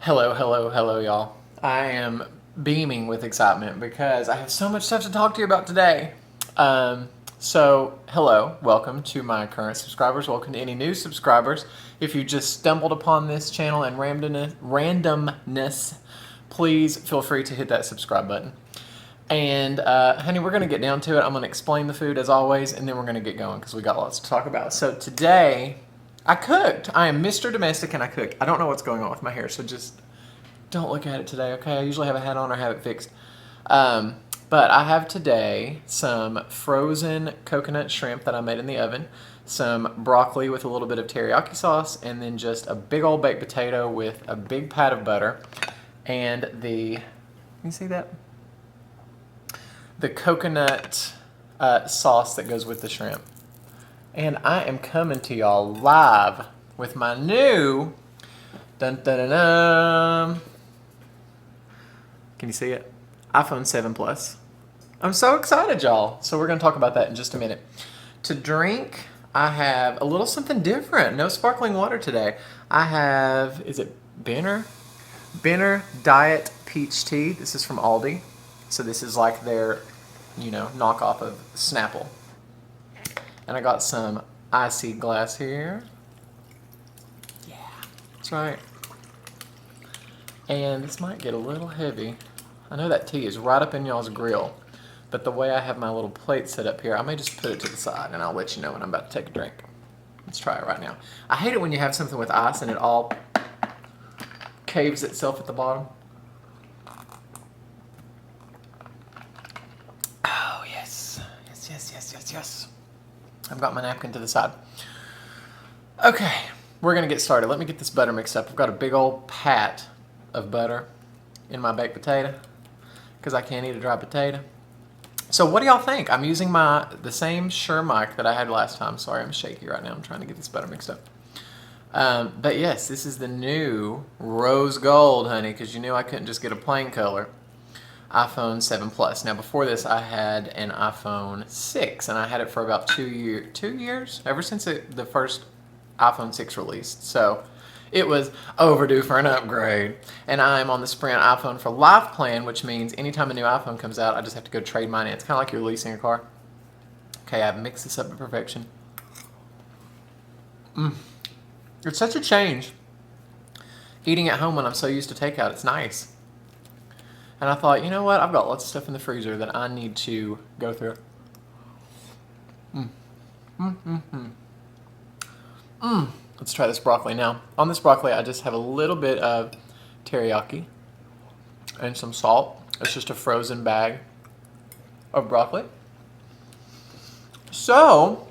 Hello, hello, hello, y'all. I am beaming with excitement because I have so much stuff to talk to you about today. Hello, welcome to my current subscribers. Welcome to any new subscribers. If you just stumbled upon this channel and randomness, please feel free to hit that subscribe button. And honey, we're going to get down to it. I'm going to explain the food as always, and then we're going to get going because we got lots to talk about. So today, I cooked. I am Mr. Domestic and I cooked. I don't know what's going on with my hair, so just don't look at it today, okay? I usually have a hat on or have it fixed. But I have today some frozen coconut shrimp that I made in the oven, some broccoli with a little bit of teriyaki sauce, and then just a big old baked potato with a big pat of butter, and you see that? The coconut sauce that goes with the shrimp. And I am coming to y'all live with my new dun dun dun dun. Can you see it? iPhone 7 Plus. I'm so excited, y'all. So we're going to talk about that in just a minute. To drink, I have a little something different. No sparkling water today. I have, is it Benner? Benner Diet Peach Tea. This is from Aldi. So this is like their, knockoff of Snapple. And I got some icy glass here. Yeah, that's right. And this might get a little heavy. I know that tea is right up in y'all's grill, but the way I have my little plate set up here, I may just put it to the side and I'll let you know when I'm about to take a drink. Let's try it right now. I hate it when you have something with ice and it all caves itself at the bottom. Oh, yes. Yes. I've got my napkin to the side. Okay, we're gonna get started. Let me get this butter mixed up. I've got a big old pat of butter in my baked potato because I can't eat a dry potato. So what do y'all think? I'm using the same Shure mic that I had last time. Sorry, I'm shaky right now. I'm trying to get this butter mixed up. But yes, this is the new rose gold, honey, because you knew I couldn't just get a plain color. iPhone 7 Plus. Now before this I had an iPhone 6 and I had it for about 2 years, ever since the first iPhone 6 released. So it was overdue for an upgrade. And I'm on the Sprint iPhone for Life plan, which means anytime a new iPhone comes out, I just have to go trade mine in. It's kind of like you're leasing a car. Okay, I've mixed this up to perfection. It's such a change. Eating at home when I'm so used to takeout, it's nice. And I thought, you know what? I've got lots of stuff in the freezer that I need to go through. Let's try this broccoli now. On this broccoli, I just have a little bit of teriyaki and some salt. It's just a frozen bag of broccoli. So,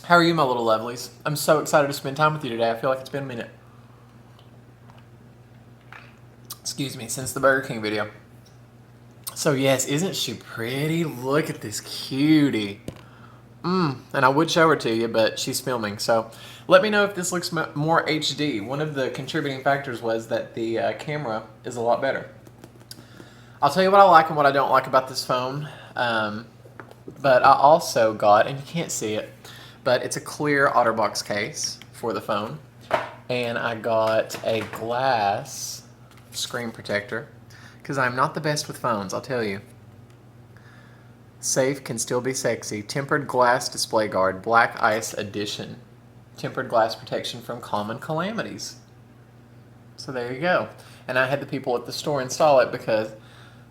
how are you, my little lovelies? I'm so excited to spend time with you today. I feel like it's been a minute. Excuse me, since the Burger King video. So yes, isn't she pretty? Look at this cutie. And I would show her to you, but she's filming. So let me know if this looks more HD. One of the contributing factors was that the camera is a lot better. I'll tell you what I like and what I don't like about this phone. But I also got, and you can't see it, but it's a clear OtterBox case for the phone. And I got a glass screen protector because I'm not the best with phones, I'll tell you. Safe can still be sexy. Tempered glass display guard, black ice edition. Tempered glass protection from common calamities. So there you go. And I had the people at the store install it because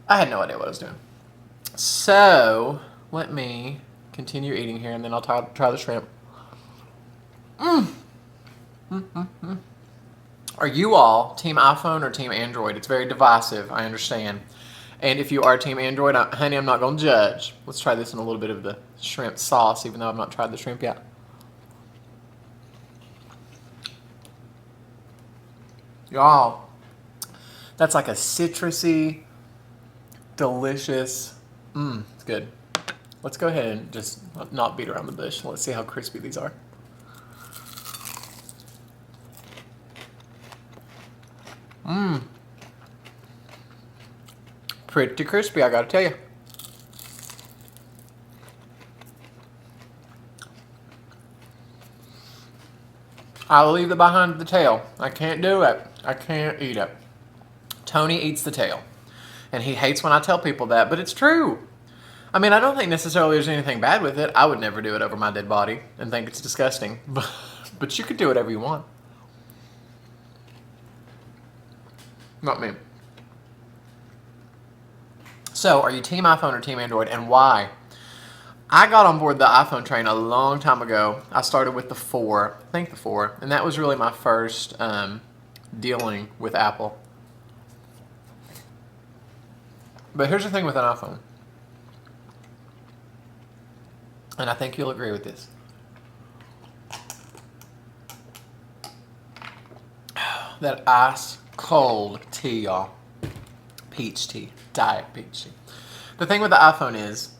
I had no idea what I was doing. So let me continue eating here and then I'll try the shrimp. Are you all Team iPhone or Team Android? It's very divisive, I understand. And if you are Team Android, honey, I'm not going to judge. Let's try this in a little bit of the shrimp sauce, even though I've not tried the shrimp yet. Y'all, that's like a citrusy, delicious, it's good. Let's go ahead and just not beat around the bush. Let's see how crispy these are. Pretty crispy, I gotta tell you. I'll leave it behind the tail. I can't do it. I can't eat it. Tony eats the tail. And he hates when I tell people that, but it's true. I mean, I don't think necessarily there's anything bad with it. I would never do it over my dead body and think it's disgusting. But you could do whatever you want. Not me. So, are you team iPhone or team Android, and why? I got on board the iPhone train a long time ago. I started with the 4, I think the 4, and that was really my first dealing with Apple. But here's the thing with an iPhone, and I think you'll agree with this. That ice cold tea, y'all. Peach tea. Diet peach tea. The thing with the iPhone is,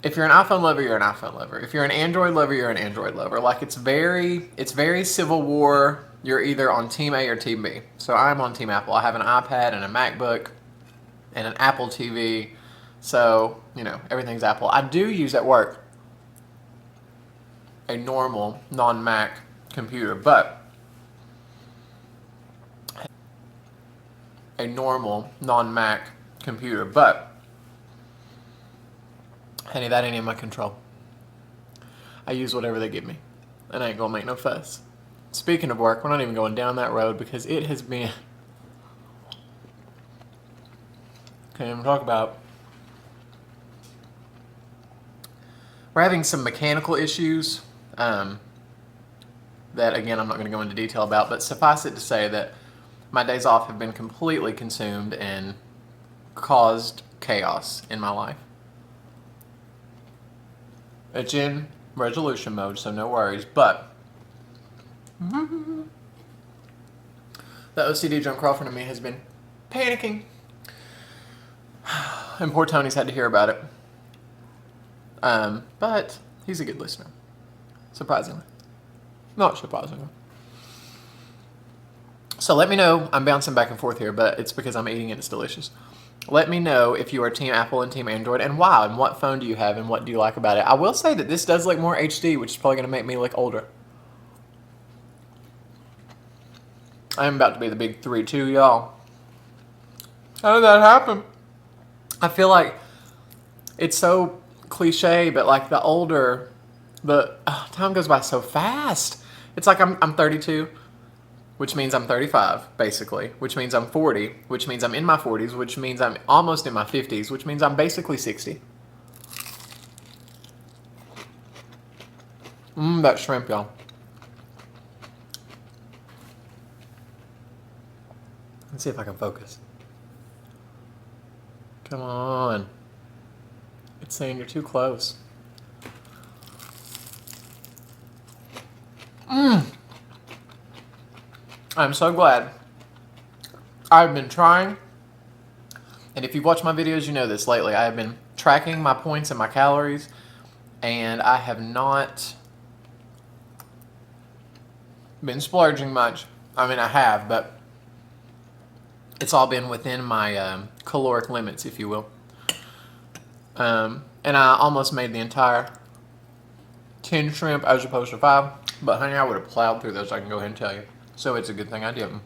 if you're an iPhone lover, you're an iPhone lover. If you're an Android lover, you're an Android lover. Like, it's very Civil War. You're either on Team A or Team B. So I'm on Team Apple. I have an iPad and a MacBook and an Apple TV. So, you know, everything's Apple. I do use at work a normal non-Mac computer, but hey, that ain't in my control. I use whatever they give me, and I ain't gonna make no fuss. Speaking of work, we're not even going down that road because it has been... Can't even talk about... We're having some mechanical issues that, again, I'm not going to go into detail about, but suffice it to say that my days off have been completely consumed and caused chaos in my life. It's in resolution mode, so no worries, but the OCD John Crawford in me has been panicking. And poor Tony's had to hear about it. But he's a good listener. Surprisingly. Not surprisingly. So let me know. I'm bouncing back and forth here, but it's because I'm eating it. It's delicious. Let me know if you are Team Apple and Team Android, and why, and what phone do you have, and what do you like about it. I will say that this does look more HD, which is probably going to make me look older. I am about to be the big 3-2, y'all. How did that happen? I feel like it's so cliche, but like the older, time goes by so fast. It's like I'm 32, which means I'm 35, basically, which means I'm 40, which means I'm in my 40s, which means I'm almost in my 50s, which means I'm basically 60. That shrimp, y'all. Let's see if I can focus. Come on. It's saying you're too close. I'm so glad. I've been trying, and if you've watched my videos, you know this lately. I have been tracking my points and my calories, and I have not been splurging much. I mean, I have, but it's all been within my caloric limits, if you will. And I almost made the entire 10 shrimp as opposed to 5, but honey, I would have plowed through those, I can go ahead and tell you. So it's a good thing I didn't.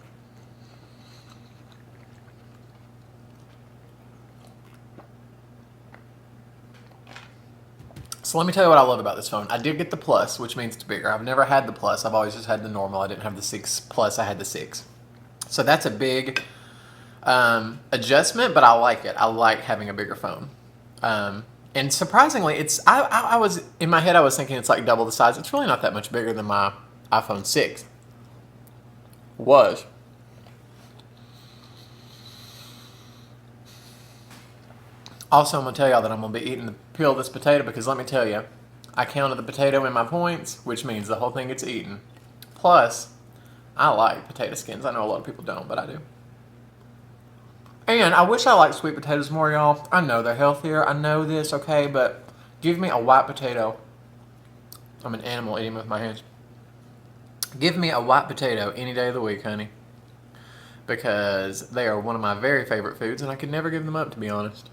So let me tell you what I love about this phone. I did get the Plus, which means it's bigger. I've never had the Plus. I've always just had the normal. I didn't have the 6 Plus. I had the 6. So that's a big adjustment, but I like it. I like having a bigger phone. And surprisingly, I was, in my head, I was thinking it's like double the size. It's really not that much bigger than my iPhone 6 was. Also, I'm going to tell y'all that I'm going to be eating the peel of this potato because let me tell you, I counted the potato in my points, which means the whole thing gets eaten. Plus, I like potato skins. I know a lot of people don't, but I do. And I wish I liked sweet potatoes more, y'all. I know they're healthier. I know this, okay, but give me a white potato. I'm an animal eating with my hands. Give me a white potato any day of the week, honey. Because they are one of my very favorite foods, and I could never give them up, to be honest.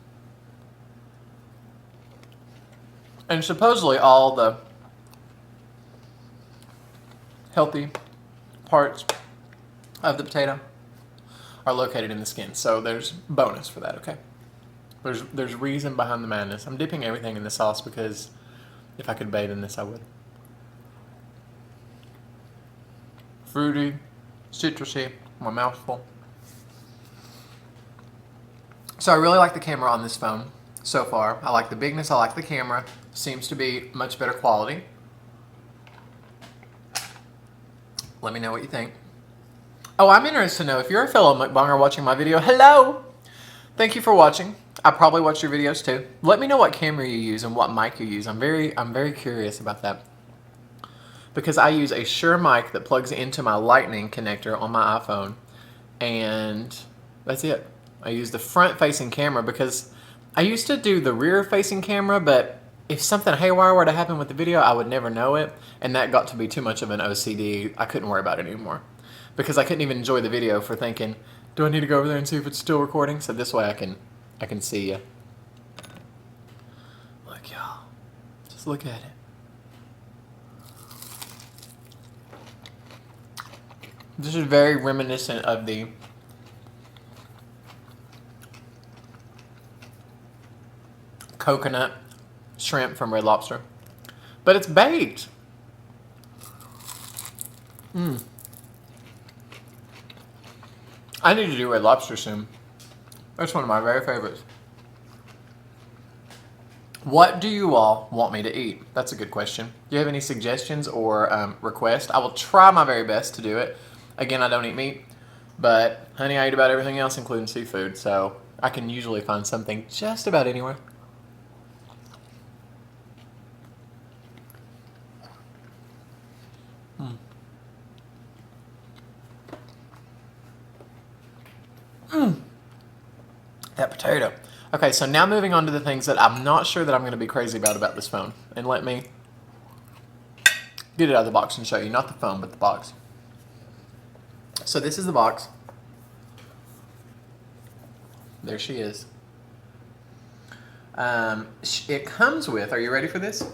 And supposedly all the healthy parts of the potato are located in the skin. So there's bonus for that, okay? There's reason behind the madness. I'm dipping everything in the sauce because if I could bathe in this, I would. Fruity, citrusy, my mouth's full. So I really like the camera on this phone so far. I like the bigness, I like the camera. Seems to be much better quality. Let me know what you think. Oh, I'm interested to know if you're a fellow mukbanger watching my video. Hello! Thank you for watching. I probably watch your videos too. Let me know what camera you use and what mic you use. I'm very curious about that. Because I use a Shure mic that plugs into my lightning connector on my iPhone. And that's it. I use the front-facing camera because I used to do the rear-facing camera, but if something haywire were to happen with the video, I would never know it. And that got to be too much of an OCD. I couldn't worry about it anymore. Because I couldn't even enjoy the video for thinking, do I need to go over there and see if it's still recording? So this way I can see you. Look, y'all. Just look at it. This is very reminiscent of the coconut shrimp from Red Lobster. But it's baked. I need to do Red Lobster soon. That's one of my very favorites. What do you all want me to eat? That's a good question. Do you have any suggestions or requests? I will try my very best to do it. Again, I don't eat meat, but honey, I eat about everything else, including seafood, so I can usually find something just about anywhere. That potato. Okay, so now moving on to the things that I'm not sure that I'm going to be crazy about this phone. And let me get it out of the box and show you. Not the phone, but the box. So this is the box. There she is. It comes with, are you ready for this?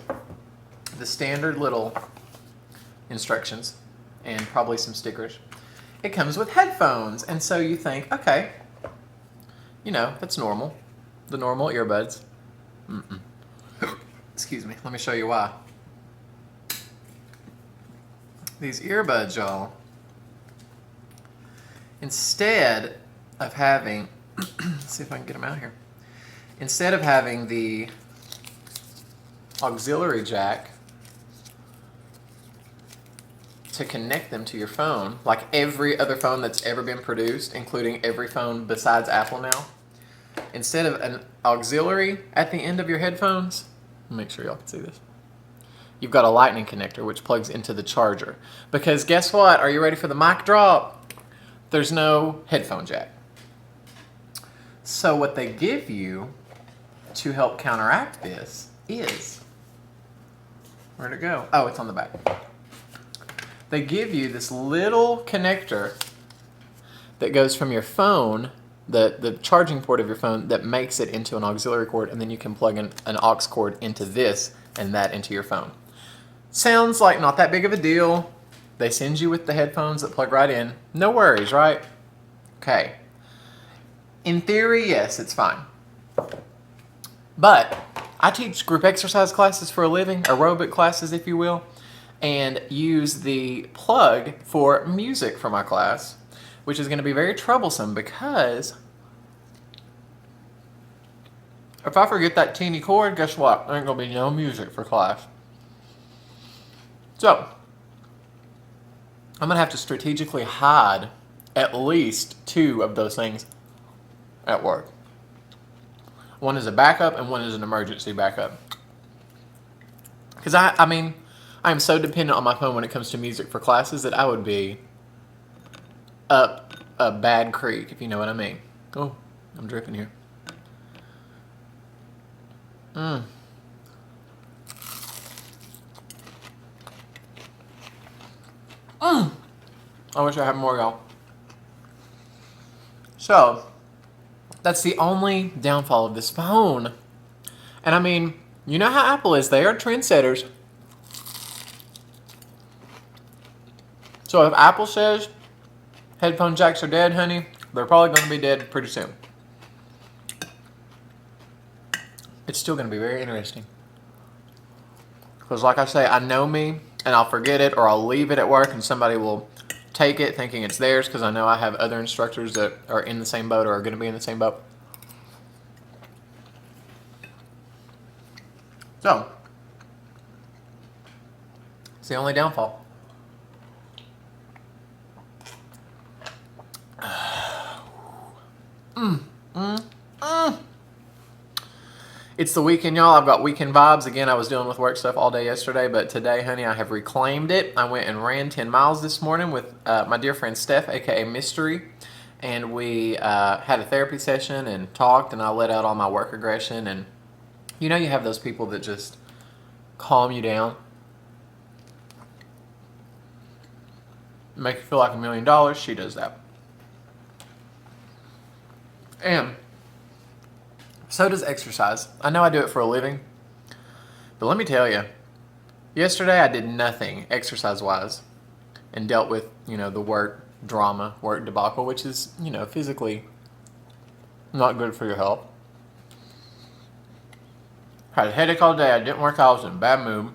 The standard little instructions and probably some stickers. It comes with headphones. And so you think, okay, you know, that's normal. The normal earbuds. Excuse me, let me show you why. These earbuds, y'all, instead of having, let's see if I can get them out here. Instead of having the auxiliary jack to connect them to your phone, like every other phone that's ever been produced, including every phone besides Apple now, instead of an auxiliary at the end of your headphones, make sure y'all can see this, you've got a lightning connector which plugs into the charger. Because guess what? Are you ready for the mic drop? There's no headphone jack. So what they give you to help counteract this is, where'd it go? Oh, it's on the back. They give you this little connector that goes from your phone, the charging port of your phone, that makes it into an auxiliary cord, and then you can plug in an aux cord into this and that into your phone. Sounds like not that big of a deal. They send you with the headphones that plug right in. No worries, right? Okay. In theory, yes, it's fine. But I teach group exercise classes for a living, aerobic classes, if you will, and use the plug for music for my class, which is going to be very troublesome because if I forget that teeny cord, guess what? There ain't going to be no music for class. So, I'm going to have to strategically hide at least 2 of those things at work. One is a backup and one is an emergency backup. Because I mean, I am so dependent on my phone when it comes to music for classes that I would be up a bad creek, if you know what I mean. Oh, I'm dripping here. I wish I had more, y'all. So, that's the only downfall of this phone. And I mean, you know how Apple is. They are trendsetters. So if Apple says headphone jacks are dead, honey, they're probably going to be dead pretty soon. It's still going to be very interesting. Because like I say, I know me, and I'll forget it, or I'll leave it at work, and somebody will take it thinking it's theirs, because I know I have other instructors that are in the same boat or are going to be in the same boat. So, it's the only downfall. It's the weekend, y'all. I've got weekend vibes. Again, I was dealing with work stuff all day yesterday, but today, honey, I have reclaimed it. I went and ran 10 miles this morning with my dear friend Steph, aka Mystery, and we had a therapy session and talked, and I let out all my work aggression. And you know, you have those people that just calm you down, make you feel like $1 million. She does that. And so does exercise. I know I do it for a living, but let me tell you, yesterday I did nothing exercise-wise and dealt with, the work drama, work debacle, which is, physically not good for your health. Had a headache all day. I didn't work out. I was in a bad mood.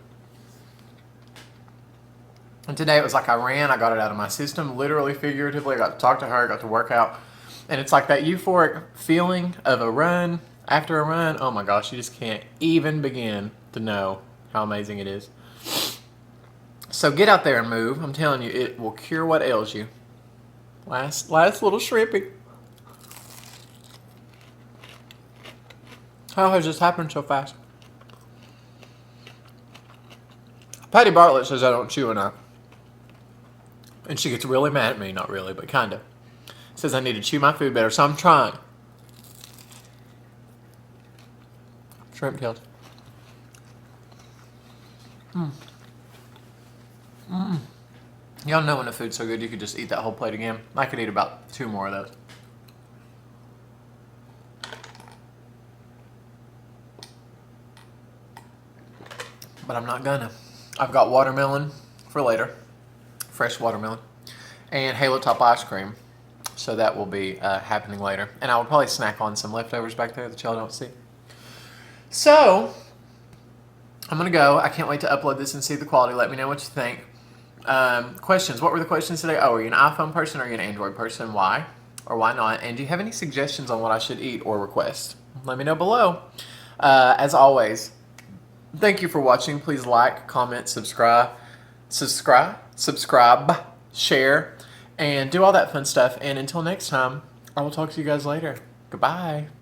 And today it was like I ran. I got it out of my system, literally, figuratively. I got to talk to her. I got to work out. And it's like that euphoric feeling of a run. After a run, oh my gosh, you just can't even begin to know how amazing it is. So get out there and move. I'm telling you, it will cure what ails you. Last little shrimpy. How has this happened so fast? Patty Bartlett says I don't chew enough. And she gets really mad at me. Not really, but kind of. Says I need to chew my food better, so I'm trying. Shrimp tails. Y'all know when the food's so good you could just eat that whole plate again. I could eat about 2 more of those. But I'm not gonna. I've got watermelon for later. Fresh watermelon. And Halo Top ice cream. So that will be happening later. And I will probably snack on some leftovers back there that y'all don't see. So, I'm going to go. I can't wait to upload this and see the quality. Let me know what you think. Questions. What were the questions today? Oh, are you an iPhone person or are you an Android person? Why? Or why not? And do you have any suggestions on what I should eat or request? Let me know below. As always, thank you for watching. Please like, comment, subscribe, share, and do all that fun stuff. And until next time, I will talk to you guys later. Goodbye.